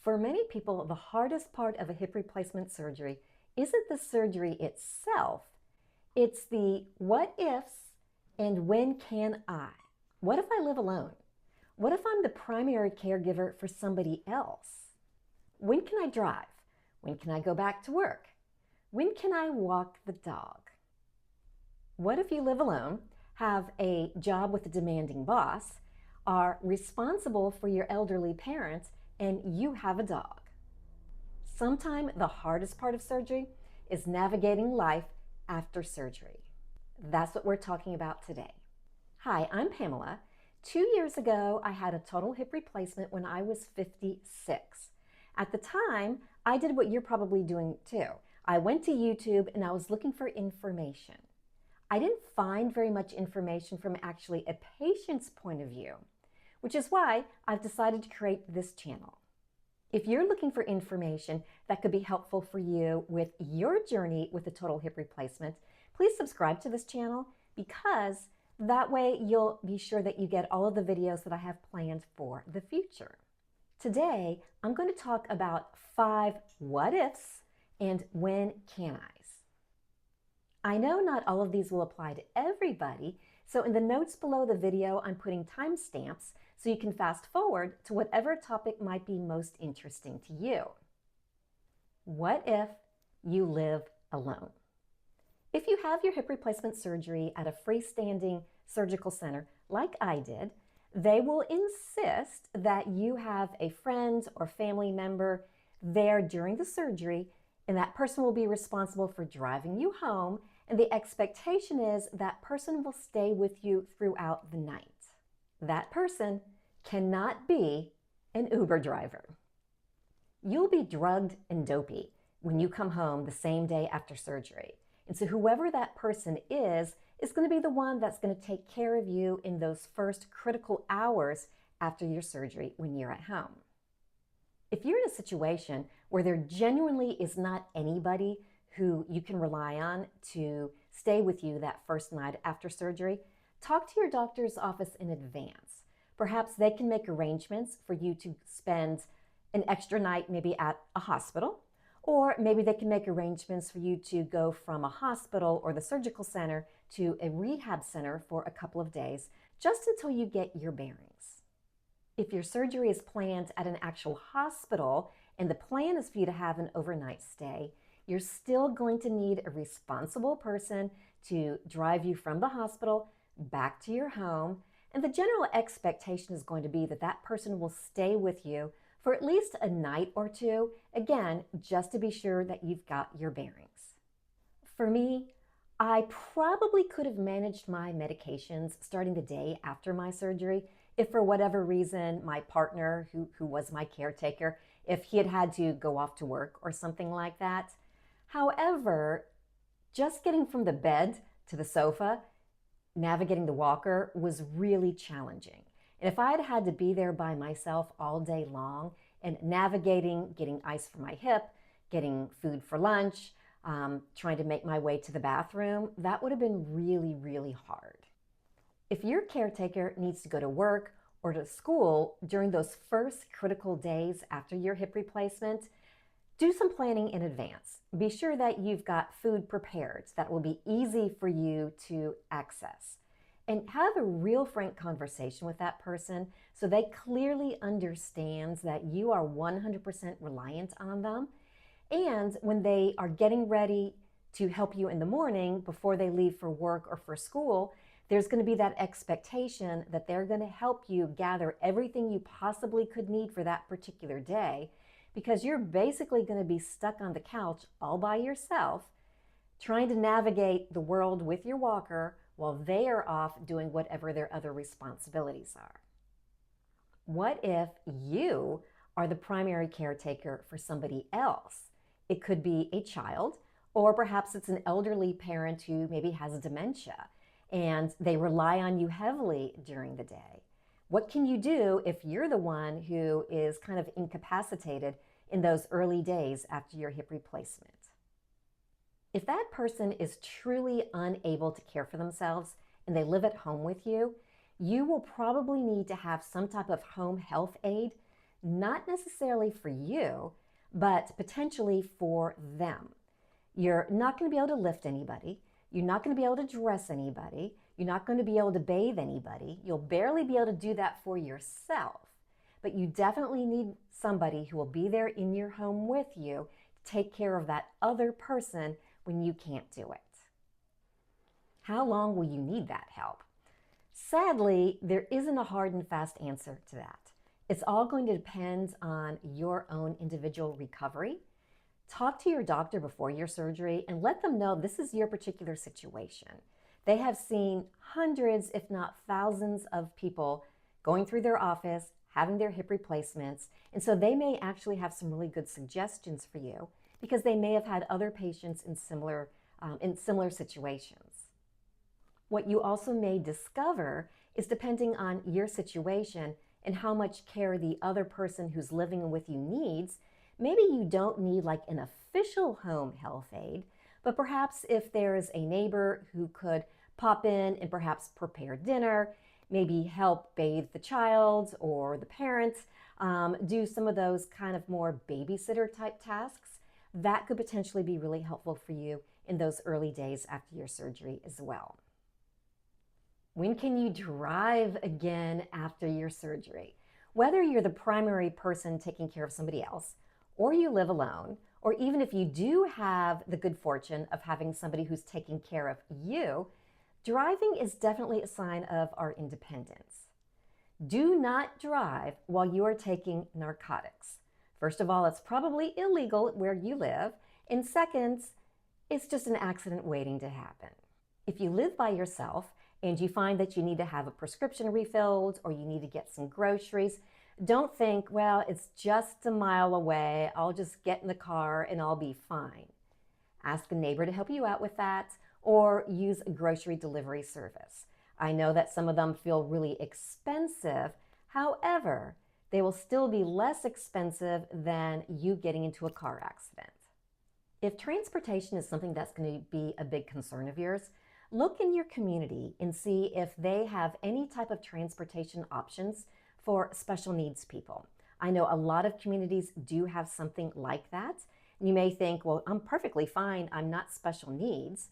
For many people, the hardest part of a hip replacement surgery isn't the surgery itself, it's the what ifs and when can I? What if I live alone? What if I'm the primary caregiver for somebody else? When can I drive? When can I go back to work? When can I walk the dog? What if you live alone, have a job with a demanding boss, are responsible for your elderly parents, and you have a dog? Sometimes the hardest part of surgery is navigating life after surgery. That's what we're talking about today. Hi, I'm Pamela. 2 years ago, I had a total hip replacement when I was 56. At the time, I did what you're probably doing too. I went to YouTube and I was looking for information. I didn't find very much information from actually a patient's point of view, which is why I've decided to create this channel. If you're looking for information that could be helpful for you with your journey with a total hip replacement, please subscribe to this channel because that way you'll be sure that you get all of the videos that I have planned for the future. Today, I'm going to talk about 5 what ifs and when can I's. I know not all of these will apply to everybody, so in the notes below the video, I'm putting timestamps so you can fast forward to whatever topic might be most interesting to you. What if you live alone? If you have your hip replacement surgery at a freestanding surgical center like I did, they will insist that you have a friend or family member there during the surgery, and that person will be responsible for driving you home, and the expectation is that person will stay with you throughout the night. That person cannot be an Uber driver. You'll be drugged and dopey when you come home the same day after surgery. And so whoever that person is going to be the one that's going to take care of you in those first critical hours after your surgery when you're at home. If you're in a situation where there genuinely is not anybody who you can rely on to stay with you that first night after surgery, talk to your doctor's office in advance. Perhaps they can make arrangements for you to spend an extra night maybe at a hospital, or maybe they can make arrangements for you to go from a hospital or the surgical center to a rehab center for a couple of days, just until you get your bearings. If your surgery is planned at an actual hospital and the plan is for you to have an overnight stay, you're still going to need a responsible person to drive you from the hospital back to your home. And the general expectation is going to be that that person will stay with you for at least a night or two, again, just to be sure that you've got your bearings. For me, I probably could have managed my medications starting the day after my surgery if for whatever reason my partner, who was my caretaker, if he had to go off to work or something like that. However, just getting from the bed to the sofa, navigating the walker was really challenging. And if I had had to be there by myself all day long and navigating, getting ice for my hip, getting food for lunch, trying to make my way to the bathroom, that would have been really, really hard. If your caretaker needs to go to work or to school during those first critical days after your hip replacement, do some planning in advance. Be sure that you've got food prepared that will be easy for you to access. And have a real frank conversation with that person so they clearly understand that you are 100% reliant on them. And when they are getting ready to help you in the morning before they leave for work or for school, there's going to be that expectation that they're going to help you gather everything you possibly could need for that particular day, because you're basically going to be stuck on the couch all by yourself trying to navigate the world with your walker while they are off doing whatever their other responsibilities are. What if you are the primary caretaker for somebody else? It could be a child, or perhaps it's an elderly parent who maybe has dementia and they rely on you heavily during the day. What can you do if you're the one who is kind of incapacitated in those early days after your hip replacement? If that person is truly unable to care for themselves and they live at home with you, you will probably need to have some type of home health aide not necessarily for you, but potentially for them. You're not going to be able to lift anybody. You're not going to be able to dress anybody. You're not going to be able to bathe anybody. You'll barely be able to do that for yourself. But you definitely need somebody who will be there in your home with you to take care of that other person when you can't do it. How long will you need that help? Sadly, there isn't a hard and fast answer to that. It's all going to depend on your own individual recovery. Talk to your doctor before your surgery and let them know this is your particular situation. They have seen hundreds, if not thousands, of people going through their office, having their hip replacements, and so they may actually have some really good suggestions for you because they may have had other patients in similar situations. What you also may discover is, depending on your situation and how much care the other person who's living with you needs, maybe you don't need like an official home health aide, but perhaps if there's a neighbor who could pop in and perhaps prepare dinner, maybe help bathe the child or the parents, do some of those kind of more babysitter type tasks, that could potentially be really helpful for you in those early days after your surgery as well. When can you drive again after your surgery? Whether you're the primary person taking care of somebody else, or you live alone, or even if you do have the good fortune of having somebody who's taking care of you, driving is definitely a sign of our independence. Do not drive while you are taking narcotics. First of all, it's probably illegal where you live, and second, it's just an accident waiting to happen. If you live by yourself and you find that you need to have a prescription refilled or you need to get some groceries, don't think, well, it's just a mile away, I'll just get in the car and I'll be fine. Ask a neighbor to help you out with that, or use a grocery delivery service. I know that some of them feel really expensive. However, they will still be less expensive than you getting into a car accident. If transportation is something that's going to be a big concern of yours, look in your community and see if they have any type of transportation options for special needs people. I know a lot of communities do have something like that. You may think, well, I'm perfectly fine, I'm not special needs.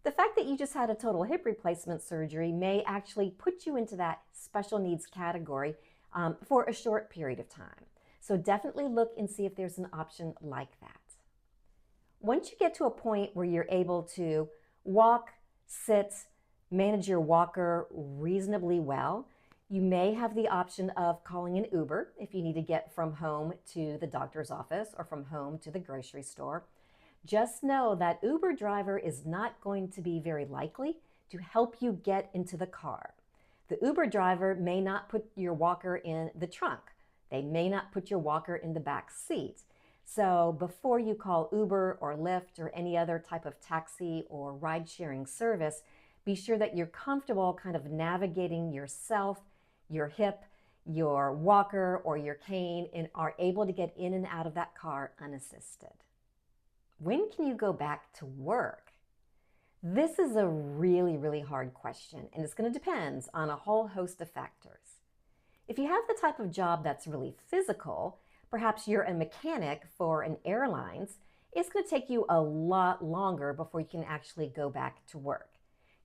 The fact that you just had a total hip replacement surgery may actually put you into that special needs category for a short period of time. So definitely look and see if there's an option like that. Once you get to a point where you're able to walk, sit, manage your walker reasonably well, you may have the option of calling an Uber if you need to get from home to the doctor's office or from home to the grocery store. Just know that Uber driver is not going to be very likely to help you get into the car. The Uber driver may not put your walker in the trunk. They may not put your walker in the back seat. So before you call Uber or Lyft or any other type of taxi or ride-sharing service, be sure that you're comfortable kind of navigating yourself, your hip, your walker, or your cane, and are able to get in and out of that car unassisted. When can you go back to work? This is a really, really hard question, and it's going to depend on a whole host of factors. If you have the type of job that's really physical, perhaps you're a mechanic for an airlines, it's going to take you a lot longer before you can actually go back to work.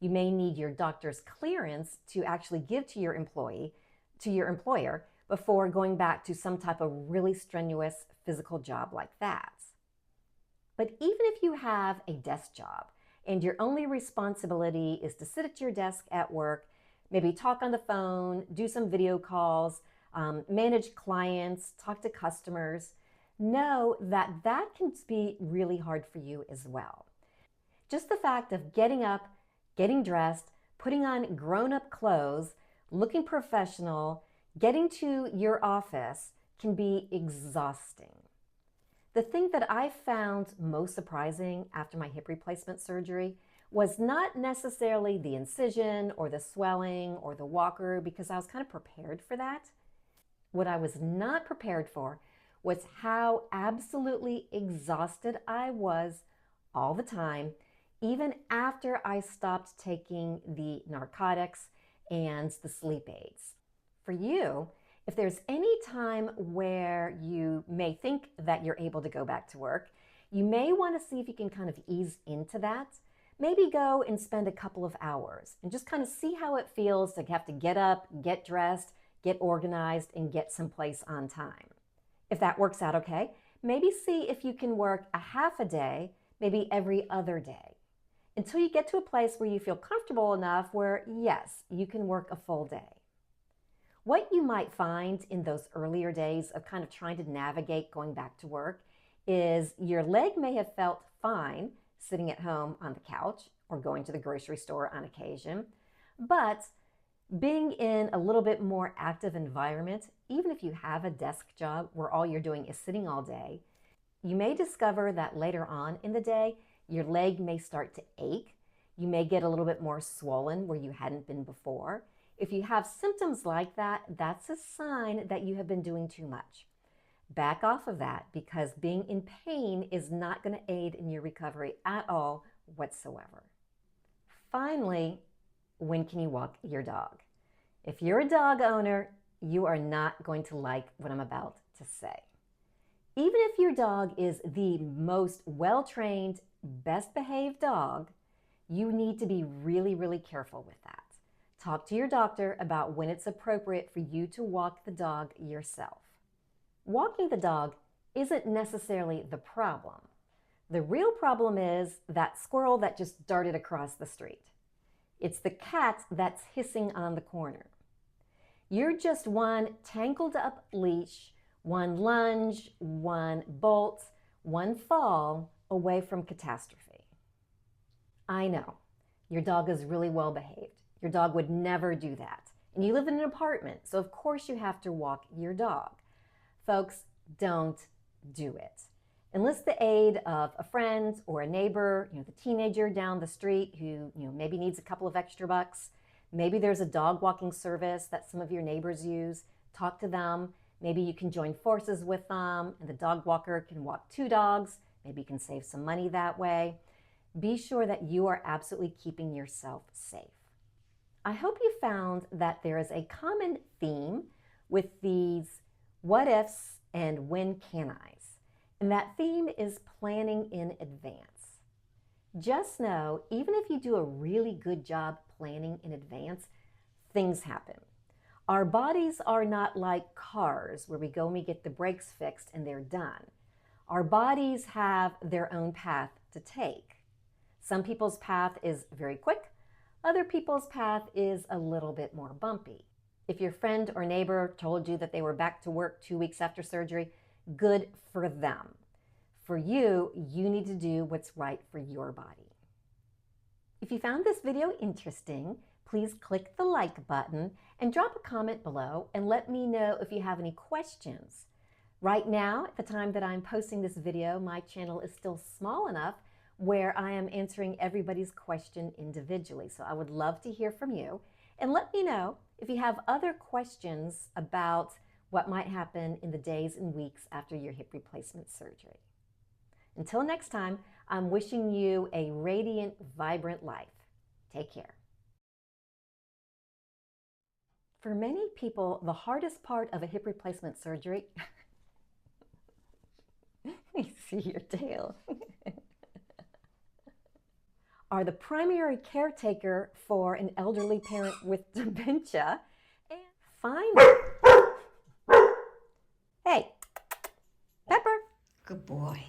You may need your doctor's clearance to actually give to your employer before going back to some type of really strenuous physical job like that. But even if you have a desk job and your only responsibility is to sit at your desk at work, maybe talk on the phone, do some video calls, manage clients, talk to customers, know that that can be really hard for you as well. Just the fact of getting up, getting dressed, putting on grown-up clothes, looking professional, getting to your office can be exhausting. The thing that I found most surprising after my hip replacement surgery was not necessarily the incision or the swelling or the walker, because I was kind of prepared for that. What I was not prepared for was how absolutely exhausted I was all the time, even after I stopped taking the narcotics and the sleep aids. For you, If there's any time where you may think that you're able to go back to work, you may want to see if you can kind of ease into that. Maybe go and spend a couple of hours and just kind of see how it feels to have to get up, get dressed, get organized, and get someplace on time. If that works out okay, maybe see if you can work a half a day, maybe every other day, until you get to a place where you feel comfortable enough where, yes, you can work a full day. What you might find in those earlier days of kind of trying to navigate going back to work is your leg may have felt fine sitting at home on the couch or going to the grocery store on occasion, but being in a little bit more active environment, even if you have a desk job where all you're doing is sitting all day, you may discover that later on in the day, your leg may start to ache. You may get a little bit more swollen where you hadn't been before. If you have symptoms like that, that's a sign that you have been doing too much. Back off of that, because being in pain is not going to aid in your recovery at all whatsoever. Finally, when can you walk your dog? If you're a dog owner, you are not going to like what I'm about to say. Even if your dog is the most well-trained, best-behaved dog, you need to be really, really careful with that. Talk to your doctor about when it's appropriate for you to walk the dog yourself. Walking the dog isn't necessarily the problem. The real problem is that squirrel that just darted across the street. It's the cat that's hissing on the corner. You're just one tangled up leash, one lunge, one bolt, one fall away from catastrophe. I know, your dog is really well behaved. Your dog would never do that. And you live in an apartment, so of course you have to walk your dog. Folks, don't do it. Enlist the aid of a friend or a neighbor, the teenager down the street who maybe needs a couple of extra bucks. Maybe there's a dog walking service that some of your neighbors use. Talk to them. Maybe you can join forces with them and the dog walker can walk 2 dogs. Maybe you can save some money that way. Be sure that you are absolutely keeping yourself safe. I hope you found that there is a common theme with these what ifs and when can I's. And that theme is planning in advance. Just know, even if you do a really good job planning in advance, things happen. Our bodies are not like cars where we go and we get the brakes fixed and they're done. Our bodies have their own path to take. Some people's path is very quick. Other people's path is a little bit more bumpy. If your friend or neighbor told you that they were back to work 2 weeks after surgery, good for them. For you, you need to do what's right for your body. If you found this video interesting, please click the like button and drop a comment below and let me know if you have any questions. Right now, at the time that I'm posting this video, my channel is still small enough where I am answering everybody's question individually. So I would love to hear from you. And let me know if you have other questions about what might happen in the days and weeks after your hip replacement surgery. Until next time, I'm wishing you a radiant, vibrant life. Take care. For many people, the hardest part of a hip replacement surgery, let me see your tail, are the primary caretaker for an elderly parent with dementia. And finally, hey, Pepper. Good boy.